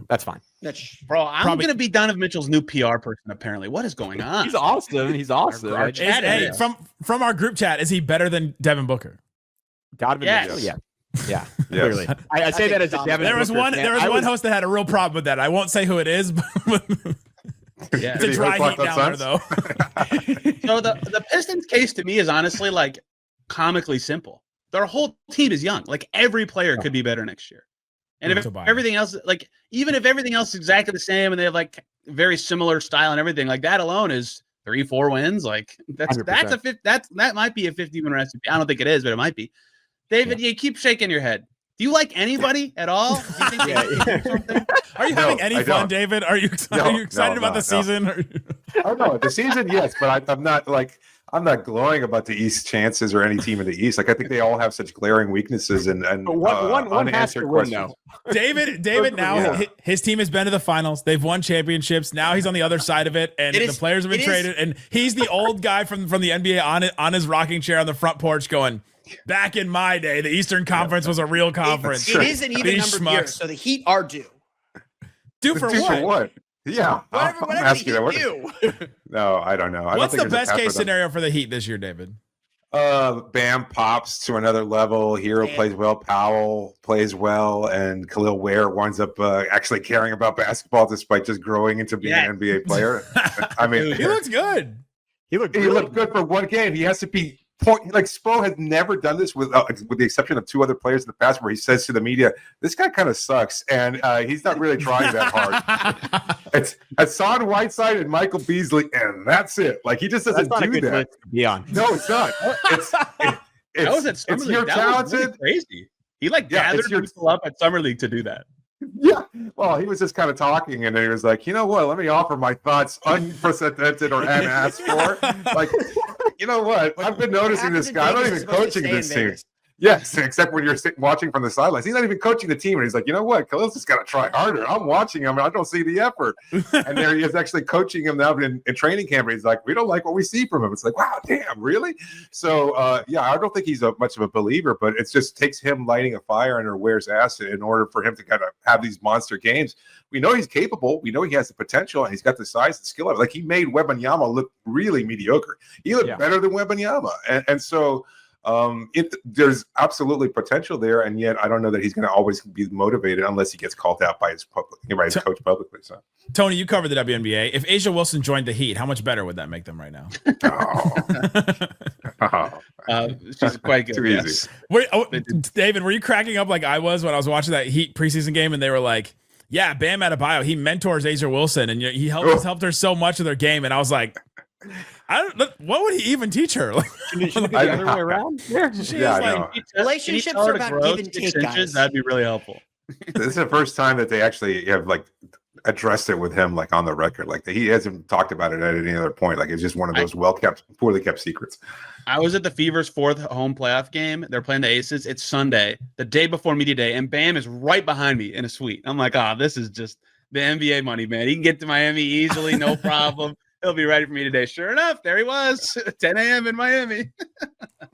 that's fine. Bro, I'm going to be Donovan Mitchell's new PR person, apparently. What is going on? He's awesome. Hey, from our group chat, is he better than Devin Booker? Donovan Mitchell, yeah. Clearly. I say that as a Devin There was Booker one one host that had a real problem with that. I won't say who it is, but it's a dry heat down there, though. So the Pistons case to me is honestly like comically simple. Their whole team is young. Like, every player could be better next year. And if everything else, like, even if everything else is exactly the same and they have like very similar style and everything, like, that alone is 3-4 wins. Like that's 100%. that might be a 50-win recipe. I don't think it is, but it might be. David, you keep shaking your head. Do you like anybody at all? Do you think they can do something? Are you having any fun, David? Are you excited about the season? Oh no, the season, yes, but I'm not glowing about the East chances or any team in the East. Like I think they all have such glaring weaknesses and one has to unanswered win, questions. though. David now his team has been to the finals. They've won championships. Now he's on the other side of it, and the players have been traded. And he's the old guy from the NBA on his rocking chair on the front porch going, back in my day, the Eastern Conference was a real conference. It is an even number of years, so the Heat are due. Due for what? Yeah, whatever I'm asking the that. Heat do. No, I don't know. What's the best case scenario for the Heat this year, David? Bam pops to another level. Hero plays well. Powell plays well, and Khalil Ware winds up actually caring about basketball despite just growing into being an NBA player. I mean, he looks good. He looked good for one game. He has to be like Spo has never done this with the exception of 2 other players in the past, where he says to the media, "This guy kind of sucks," and he's not really trying that hard. It's Hassan Whiteside and Michael Beasley, and that's it. Like he just doesn't do that. No, it's not. It's you're talented. Really crazy. He gathered people up at Summer League to do that. Yeah. Well, he was just kind of talking, and then he was like, you know what? Let me offer my thoughts unprecedented or unasked for. Like, you know what? I've been noticing this guy. I'm not even coaching this team. Yes, except when you're watching from the sidelines. He's not even coaching the team. And he's like, you know what? Khalil's just got to try harder. I'm watching him, and I don't see the effort. And there he is actually coaching him now in training camp. And he's like, we don't like what we see from him. It's like, wow, damn, really? So, I don't think he's much of a believer, but it just takes him lighting a fire under Ware's ass in order for him to kind of have these monster games. We know he's capable. We know he has the potential, and he's got the size and skill of it. Like, he made Wembanyama look really mediocre. He looked better than Wembanyama. And so – there's absolutely potential there, and yet I don't know that he's going to always be motivated unless he gets called out by his coach publicly. So, Tony, you covered the WNBA. If A'ja Wilson joined the Heat, how much better would that make them right now? She's quite good. Too easy. David, were you cracking up like I was when I was watching that Heat preseason game, and they were like, "Yeah, Bam Adebayo, he mentors A'ja Wilson, and he helped her so much with her game," and I was like, what would he even teach her? Like, should it be the other way around? Relationships are about give and take, guys. That'd be really helpful. This is the first time that they actually have addressed it with him on the record. Like he hasn't talked about it at any other point. Like it's just one of those poorly kept secrets. I was at the Fever's 4th home playoff game. They're playing the Aces. It's Sunday, the day before media day, and Bam is right behind me in a suite. I'm like, this is just the NBA money, man. He can get to Miami easily, no problem. He'll be ready for me today. Sure enough, there he was, 10 a.m. in Miami.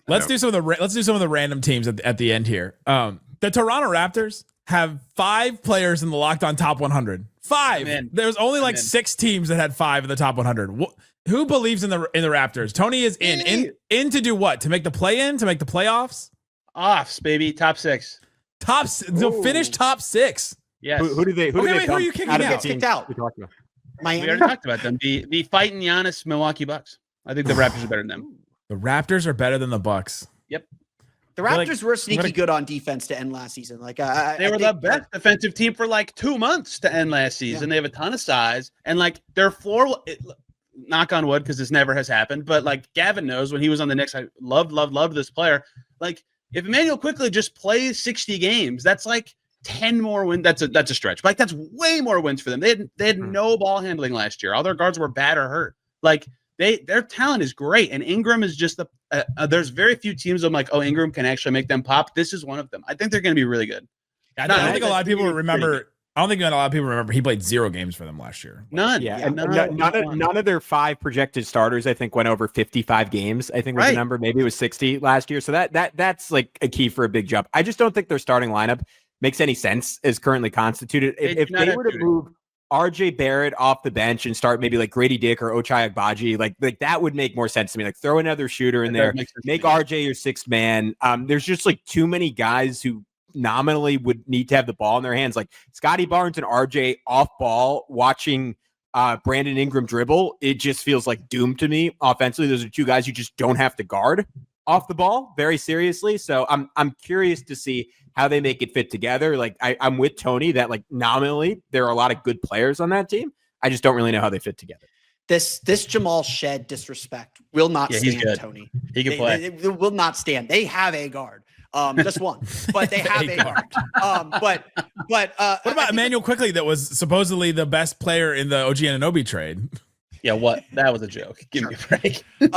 Let's do some of the random teams at the end here. The Toronto Raptors have 5 players in the Locked On Top 100. 5. There's only 6 teams that had 5 in the top 100. Who believes in the Raptors? Tony is in to do what? To make the play-in? To make the playoffs? Offs, baby. Top 6. Finish top 6. Yes. Who are you kicking out? Kicked out. Miami. We already talked about them. The fighting Giannis Milwaukee Bucks. I think the Raptors are better than them. The Raptors are better than the Bucks. Yep. The Raptors were sneaky good on defense to end last season. They were the best defensive team for 2 months to end last season. They have a ton of size, and their floor. Knock on wood, because this never has happened. But Gavin knows when he was on the Knicks, I loved this player. If Emmanuel Quickley just plays 60 games, that's 10 more wins. That's a stretch. That's way more wins for them. They had no ball handling last year. All their guards were bad or hurt. Their talent is great, and Ingram is just there's very few teams I'm like, Ingram can actually make them pop. This is one of them. I think they're going to be really good. I don't think a lot of people remember. I don't think a lot of people remember he played 0 games for them last year. None. Yeah, and none of their 5 projected starters, I think, went over 55 games. I think was the number. Maybe it was 60 last year. So that's a key for a big jump. I just don't think their starting lineup makes any sense as currently constituted. If they were to move RJ Barrett off the bench and start maybe Grady Dick or Ochai Agbaji, that would make more sense to me. Throw another shooter in there, make RJ your 6th man. There's just too many guys who nominally would need to have the ball in their hands. Scotty Barnes and RJ off ball watching Brandon Ingram dribble. It just feels doomed to me offensively. Those are 2 guys you just don't have to guard off the ball very seriously. So I'm curious to see how they make it fit together. I'm with Tony that nominally there are a lot of good players on that team. I just don't really know how they fit together. This Jamal Shed disrespect will not Yeah, he's stand, good. Tony. He can play. They will not stand. They have a guard. Just one, but they have a guard. But What about Emmanuel Quickly, that was supposedly the best player in the OG Anunoby trade? Yeah, what? That was a joke. Give me a break. Dude,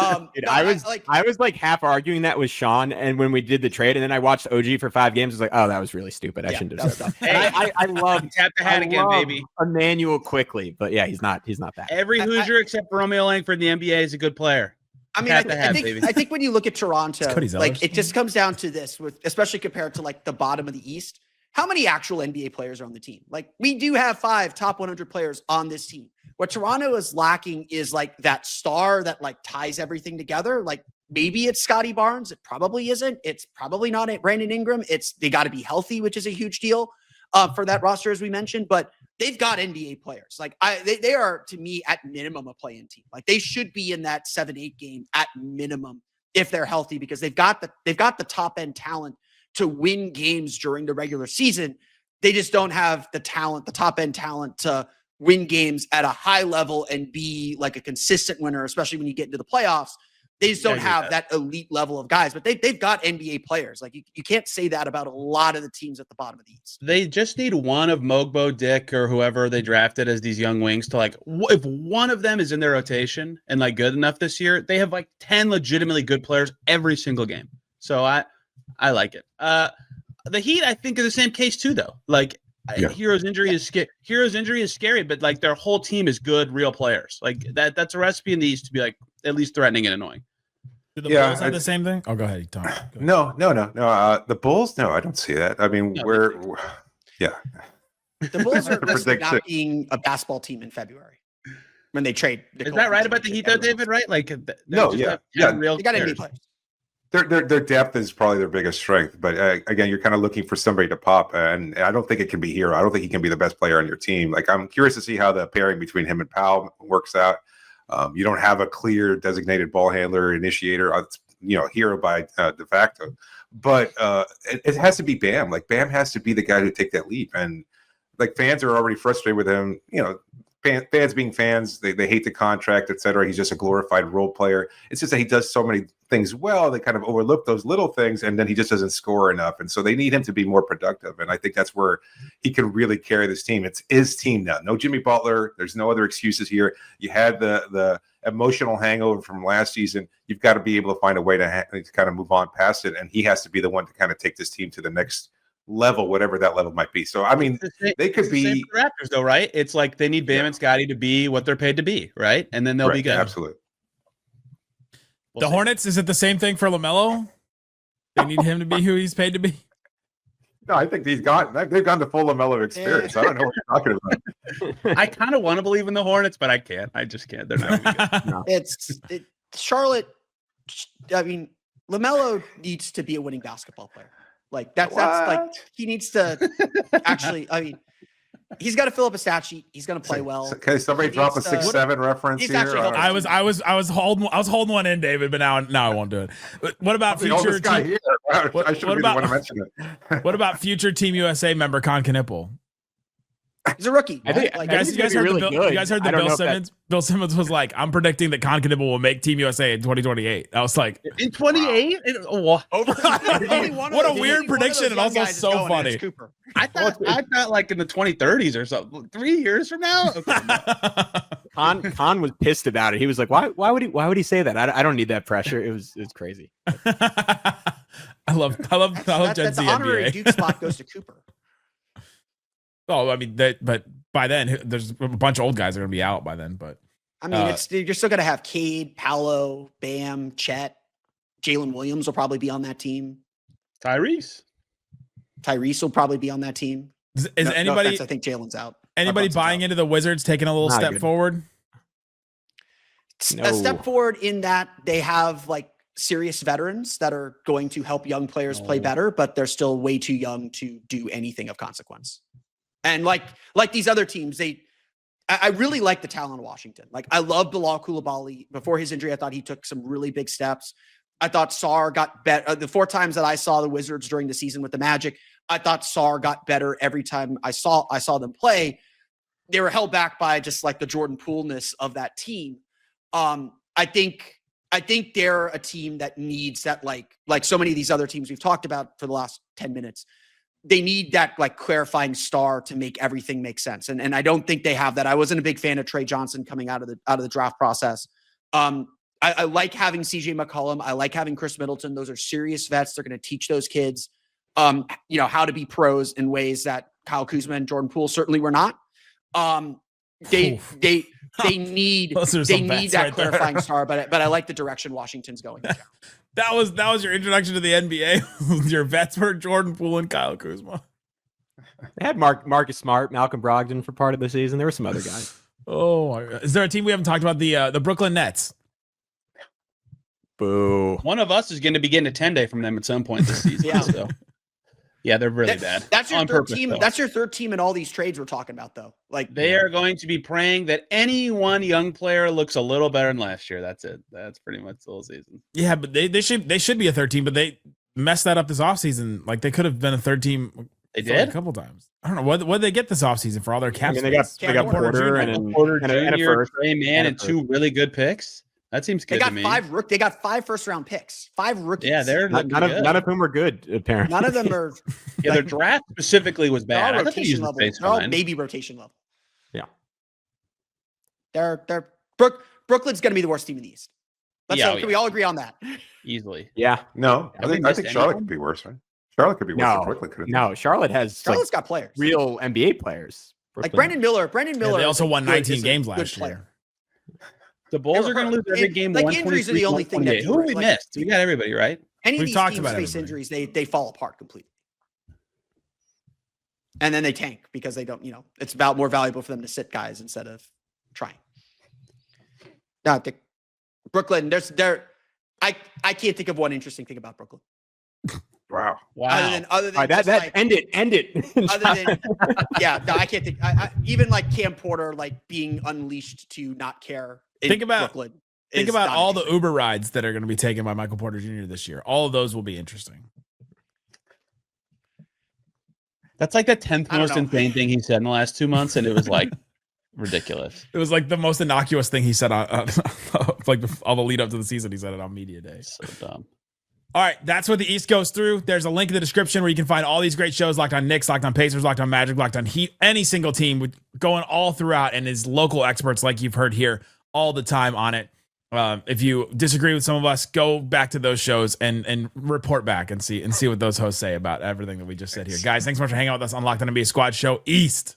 I was like half arguing that with Sean, and when we did the trade, and then I watched OG for 5 games, I was like, oh, that was really stupid. I shouldn't have said that. Hey, I love tap the hat again, baby. Emmanuel Quickly, but yeah, he's not that. Every Hoosier except for Romeo Langford in the NBA is a good player. I mean, I think when you look at Toronto, like it just comes down to this, with especially compared to like the bottom of the East. How many actual NBA players are on the team? Like we do have 5 top 100 players on this team. What Toronto is lacking is like that star that like ties everything together. Like maybe it's Scotty Barnes. It probably isn't. It's probably not Brandon Ingram. They got to be healthy, which is a huge deal for that roster, as we mentioned. But they've got NBA players. Like they are, to me, at minimum a play-in team. Like they should be in that 7-8 game at minimum if they're healthy, because they've got the top end talent to win games during the regular season. They just don't have the talent, the top end talent to win games at a high level and be like a consistent winner, especially when you get into the playoffs. They just don't have that elite level of guys, but they've got NBA players. Like you can't say that about a lot of the teams at the bottom of the East. They just need one of Mogbo, Dick, or whoever they drafted as these young wings to like, if one of them is in their rotation and like good enough this year, they have like 10 legitimately good players every single game. So I like it. The Heat, I think, is the same case too, though. Like Hero's injury is scary, but like their whole team is good, real players. Like that's a recipe in the East to be like at least threatening and annoying. Do the Bulls have the same thing? Oh, go ahead, Tom. No. The Bulls, no, I don't see that. I mean, the Bulls are risking not being a basketball team in February when they trade. Is that right about the Heat, though, David? Right? Like, They got NBA players. Their depth is probably their biggest strength, but again, you're kind of looking for somebody to pop, and I don't think it can be Hero. I don't think he can be the best player on your team. Like, I'm curious to see how the pairing between him and Powell works out. You don't have a clear designated ball handler, initiator, Hero by de facto, but it has to be Bam. Like, Bam has to be the guy to take that leap, and like fans are already frustrated with him. Fans being fans, they hate the contract, etc. He's just a glorified role player. It's just that he does so many things well. They kind of overlook those little things, and then he just doesn't score enough. And so they need him to be more productive. And I think that's where he can really carry this team. It's his team now. No Jimmy Butler. There's no other excuses here. You had the emotional hangover from last season. You've got to be able to find a way to kind of move on past it. And he has to be the one to kind of take this team to the next level, whatever that level might be. So I mean, they could be the Raptors, though, right? It's like they need Bam and Scotty to be what they're paid to be, right? And then they'll be good. Absolutely. The Hornets, is it the same thing for LaMelo? They need him to be who he's paid to be. No, I think they've gone to full LaMelo experience. I don't know what you're talking about. I kind of want to believe in the Hornets, but I can't. I just can't. They're not good. No. Charlotte. I mean, LaMelo needs to be a winning basketball player. Like that's like he needs to actually. I mean, he's got to fill up a stat sheet. He's going to play well. Okay, somebody drop a 6'7" reference here. I was holding one in, David, but now I won't do it. What about future? I should be the one to mention it. What about future Team USA member Con Knippel? He's a rookie. You guys heard that Bill Simmons was like, I'm predicting that Con Knippel will make Team USA in 2028. I was like, in 28? What a weird prediction, and also so funny. I thought like in the 2030s or something. 3 years from now. Okay. Con was pissed about it. He was like, why would he say that? I don't need that pressure. It was crazy. I love Gen Z the honorary NBA. Duke spot goes to Cooper. Oh, I mean but by then there's a bunch of old guys that are gonna be out by then. But I mean, you're still gonna have Cade, Paolo, Bam, Chet, Jalen Williams will probably be on that team. Tyrese will probably be on that team. Is anybody? I think Jalen's out. Anybody buying into the Wizards taking a little step forward? A step forward in that they have like serious veterans that are going to help young players play better, but they're still way too young to do anything of consequence. And like these other teams, I really like the talent of Washington. Like I love Bilal Coulibaly. Before his injury, I thought he took some really big steps. I thought Sarr got better. The 4 times that I saw the Wizards during the season with the Magic, I thought Sarr got better every time I saw them play. they were held back by just like the Jordan Poole-ness of that team. I think they're a team that needs that, like so many of these other teams we've talked about for the last 10 minutes. They need that like clarifying star to make everything make sense. And I don't think they have that. I wasn't a big fan of Trey Johnson coming out of the draft process. I like having CJ McCollum. I like having Chris Middleton. Those are serious vets. They're going to teach those kids, how to be pros in ways that Kyle Kuzma and Jordan Poole certainly were not. They need that clarifying star, but I like the direction Washington's going. That was your introduction to the NBA. Your vets were Jordan Poole and Kyle Kuzma. They had Marcus Smart, Malcolm Brogdon for part of the season. There were some other guys. Oh my God. Is there a team we haven't talked about? The Brooklyn Nets. Boo. One of us is going to be getting a 10-day from them at some point this season. Yeah. So. Yeah, they're really bad. That's your On third purpose, team. though. That's your third team in all these trades we're talking about, though. Like They are going to be praying that any one young player looks a little better than last year. That's it. That's pretty much the whole season. Yeah, but they should be a third team, but they messed that up this offseason. Like they could have been a third team. They did a couple times. I don't know what did they get this offseason for all their cap. They got Porter and a first. Trey Mann and 2 really good picks. That seems good to me. They got 5 first-round picks. 5 rookies. Yeah, they're none of whom are good. Apparently, none of them are. Yeah, their draft specifically was bad. They're all rotation level. They're all maybe rotation level. Yeah. Brooklyn's going to be the worst team in the East. Can we all agree on that? Easily. Yeah. No, I think Charlotte could be worse, right? Charlotte could be worse than Brooklyn could. No, Charlotte's got players. Real NBA players. Like Brandon Miller. They also won 19 games last year. The Bulls are going to lose every game. Like injuries are the only thing that who we missed. We got everybody right. Any of these teams face injuries, they fall apart completely, and then they tank because they don't. It's about more valuable for them to sit guys instead of trying. No, I think Brooklyn. I can't think of one interesting thing about Brooklyn. Wow. Other than end it. Other than I can't think. Even like Cam Porter being unleashed to not care. Think about all the interesting. Uber rides that are going to be taken by Michael Porter Jr. this year. All of those will be interesting. That's like the 10th most insane thing he said in the last 2 months, and it was ridiculous. It was like the most innocuous thing he said on all the lead up to the season. He said it on media day. So dumb. All right, that's what the East goes through. There's a link in the description where you can find all these great shows: Locked on Knicks, Locked on Pacers, Locked on Magic, Locked on Heat. Any single team going all throughout, and his local experts, like you've heard here, all the time on it. If you disagree with some of us, go back to those shows and report back and see what those hosts say about everything that we just said here. Guys, thanks so much for hanging out with us on Locked on NBA Squad Show East.